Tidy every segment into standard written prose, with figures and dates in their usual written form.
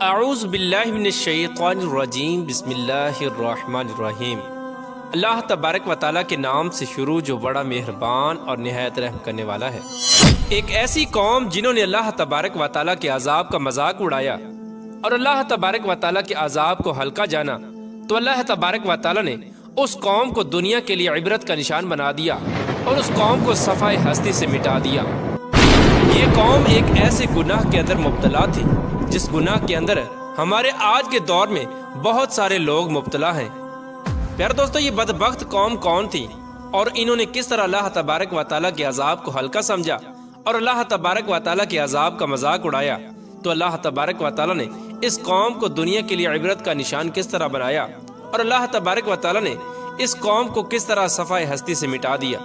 اعوذ باللہ من الشیطان الرجیم بسم اللہ الرحمن الرحیم۔ اللہ تبارک و تعالیٰ کے نام سے شروع جو بڑا مہربان اور نہایت رحم کرنے والا ہے۔ ایک ایسی قوم جنہوں نے اللہ تبارک و تعالیٰ کے عذاب کا مذاق اڑایا اور اللہ تبارک و تعالیٰ کے عذاب کو ہلکا جانا، تو اللہ تبارک و تعالیٰ نے اس قوم کو دنیا کے لیے عبرت کا نشان بنا دیا اور اس قوم کو صفائے ہستی سے مٹا دیا۔ یہ قوم ایک ایسے گناہ کے اندر مبتلا تھی جس گناہ کے اندر ہمارے آج کے دور میں بہت سارے لوگ مبتلا ہیں۔ پیارے دوستو، یہ بدبخت قوم کون تھی اور انہوں نے کس طرح اللہ تبارک و تعالیٰ کے عذاب کو ہلکا سمجھا اور اللہ تبارک و تعالیٰ کے عذاب کا مذاق اڑایا؟ تو اللہ تبارک و تعالیٰ نے اس قوم کو دنیا کے لیے عبرت کا نشان کس طرح بنایا اور اللہ تبارک و تعالیٰ نے اس قوم کو کس طرح صفائے ہستی سے مٹا دیا۔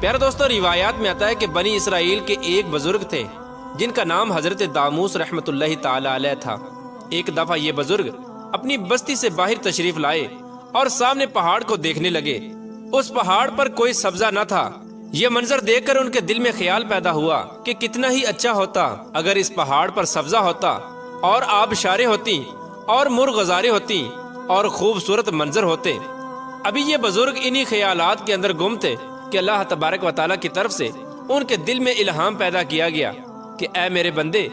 پیارے دوستو، روایات میں آتا ہے کہ بنی اسرائیل کے ایک بزرگ تھے جن کا نام حضرت داموس رحمۃ اللہ تعالی علیہ تھا۔ ایک دفعہ یہ بزرگ اپنی بستی سے باہر تشریف لائے اور سامنے پہاڑ کو دیکھنے لگے۔ اس پہاڑ پر کوئی سبزہ نہ تھا۔ یہ منظر دیکھ کر ان کے دل میں خیال پیدا ہوا کہ کتنا ہی اچھا ہوتا اگر اس پہاڑ پر سبزہ ہوتا اور آبشاریں ہوتی اور مرغزاریں ہوتی اور خوبصورت منظر ہوتے۔ ابھی یہ بزرگ انہی خیالات کے اندر گم تھے کہ اللہ تبارک و تعالیٰ کی طرف سے ان کے دل میں الہام پیدا کیا گیا کہ اے میرے بندے،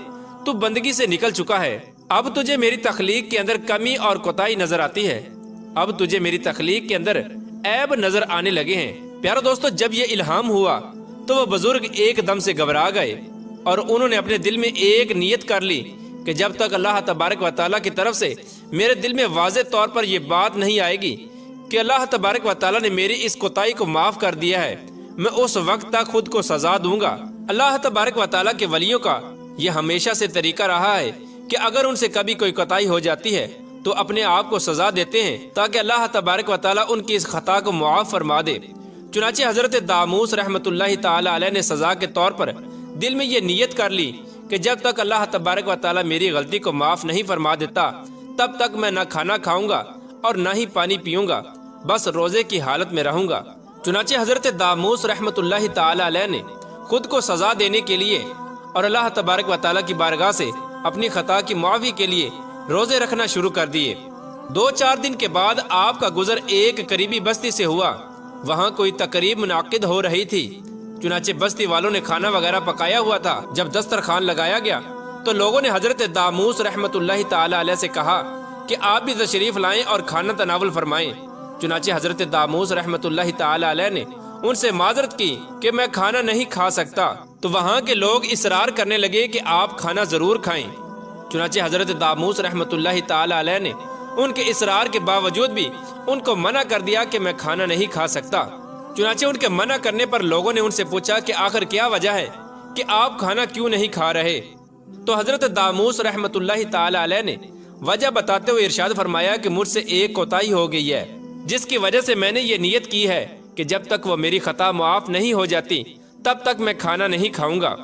تو بندگی سے نکل چکا ہے، اب تجھے میری تخلیق کے اندر کمی اور کوتاہی نظر آتی ہے، اب تجھے میری تخلیق کے اندر عیب نظر آنے لگے ہیں۔ پیارے دوستو، جب یہ الہام ہوا تو وہ بزرگ ایک دم سے گھبرا گئے اور انہوں نے اپنے دل میں ایک نیت کر لی کہ جب تک اللہ تبارک و تعالیٰ کی طرف سے میرے دل میں واضح طور پر یہ بات نہیں آئے گی کہ اللہ تبارک و تعالیٰ نے میری اس کوتاہی کو معاف کر دیا ہے، میں اس وقت تک خود کو سزا دوں گا۔ اللہ تبارک و تعالیٰ کے ولیوں کا یہ ہمیشہ سے طریقہ رہا ہے کہ اگر ان سے کبھی کوئی کوتاہی ہو جاتی ہے تو اپنے آپ کو سزا دیتے ہیں تاکہ اللہ تبارک و تعالیٰ ان کی اس خطا کو معاف فرما دے۔ چنانچہ حضرت داموس رحمۃ اللہ تعالی علیہ نے سزا کے طور پر دل میں یہ نیت کر لی کہ جب تک اللہ تبارک و تعالیٰ میری غلطی کو معاف نہیں فرما دیتا تب تک میں نہ کھانا کھاؤں گا اور نہ ہی پانی پیوں گا، بس روزے کی حالت میں رہوں گا۔ چنانچہ حضرت داموس رحمۃ اللہ تعالی علیہ نے خود کو سزا دینے کے لیے اور اللہ تبارک و تعالیٰ کی بارگاہ سے اپنی خطا کی معافی کے لیے روزے رکھنا شروع کر دیے۔ 2-4 دن کے بعد آپ کا گزر ایک قریبی بستی سے ہوا۔ وہاں کوئی تقریب منعقد ہو رہی تھی، چنانچہ بستی والوں نے کھانا وغیرہ پکایا ہوا تھا۔ جب دسترخوان لگایا گیا تو لوگوں نے حضرت داموس رحمۃ اللہ تعالی علیہ سے کہا کہ آپ بھی تشریف لائیں اور کھانا تناول فرمائیں۔ چنانچہ حضرت داموس رحمۃ اللہ تعالی علیہ نے ان سے معذرت کی کہ میں کھانا نہیں کھا سکتا، تو وہاں کے لوگ اصرار کرنے لگے کہ آپ کھانا ضرور کھائیں۔ چنانچہ حضرت داموس رحمۃ اللہ تعالی علیہ نے ان کے اصرار کے باوجود بھی ان کو منع کر دیا کہ میں کھانا نہیں کھا سکتا۔ چنانچہ ان کے منع کرنے پر لوگوں نے ان سے پوچھا کہ آخر کیا وجہ ہے کہ آپ کھانا کیوں نہیں کھا رہے؟ تو حضرت داموس رحمۃ اللہ تعالی علیہ نے وجہ بتاتے ہوئے ارشاد فرمایا کہ مجھ سے ایک کوتاہی ہو گئی ہے جس کی وجہ سے میں نے یہ نیت کی ہے کہ جب تک وہ میری خطا معاف نہیں ہو جاتی تب تک میں کھانا نہیں کھاؤں گا۔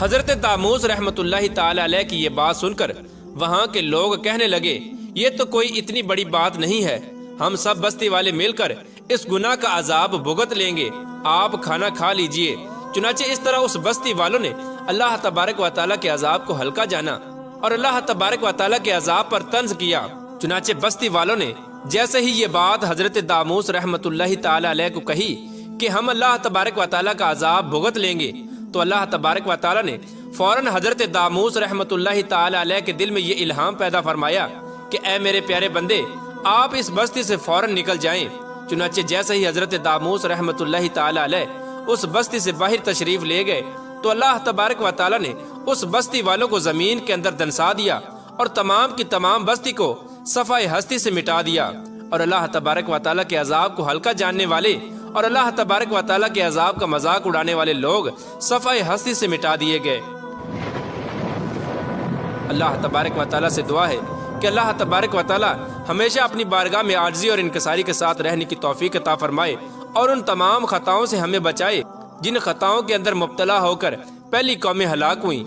حضرت داموس رحمۃ اللہ تعالی علیہ کی یہ بات سن کر وہاں کے لوگ کہنے لگے یہ تو کوئی اتنی بڑی بات نہیں ہے، ہم سب بستی والے مل کر اس گناہ کا عذاب بھگت لیں گے، آپ کھانا کھا لیجئے۔ چنانچہ اس طرح اس بستی والوں نے اللہ تبارک و تعالیٰ کے عذاب کو ہلکا جانا اور اللہ تبارک و تعالیٰ کے عذاب پر طنز کیا۔ چنانچہ بستی والوں نے جیسے ہی یہ بات حضرت داموس رحمۃ اللہ تعالی علیہ کو کہی کہ ہم اللہ تبارک و تعالیٰ کا عذاب بھگت لیں گے، تو اللہ تبارک و تعالیٰ نے فوراً حضرت داموس رحمۃ اللہ تعالی علیہ کے دل میں یہ الہام پیدا فرمایا کہ اے میرے پیارے بندے، آپ اس بستی سے فوراً نکل جائیں۔ چنانچہ جیسے ہی حضرت داموس رحمۃ اللہ تعالی علیہ اس بستی سے باہر تشریف لے گئے تو اللہ تبارک و تعالیٰ نے اس بستی والوں کو زمین کے اندر دنسا دیا اور تمام کی تمام بستی کو صفائے ہستی سے مٹا دیا، اور اللہ تبارک و تعالیٰ کے عذاب کو ہلکا جاننے والے اور اللہ تبارک و تعالیٰ کے عذاب کا مذاق اڑانے والے لوگ صفائے ہستی سے مٹا دیے گئے۔ اللہ تبارک و تعالیٰ سے دعا ہے کہ اللہ تبارک و تعالیٰ ہمیشہ اپنی بارگاہ میں عاجزی اور انکساری کے ساتھ رہنے کی توفیق عطا فرمائے اور ان تمام خطاؤں سے ہمیں بچائے جن خطاؤں کے اندر مبتلا ہو کر پہلی قومیں ہلاک ہوئیں۔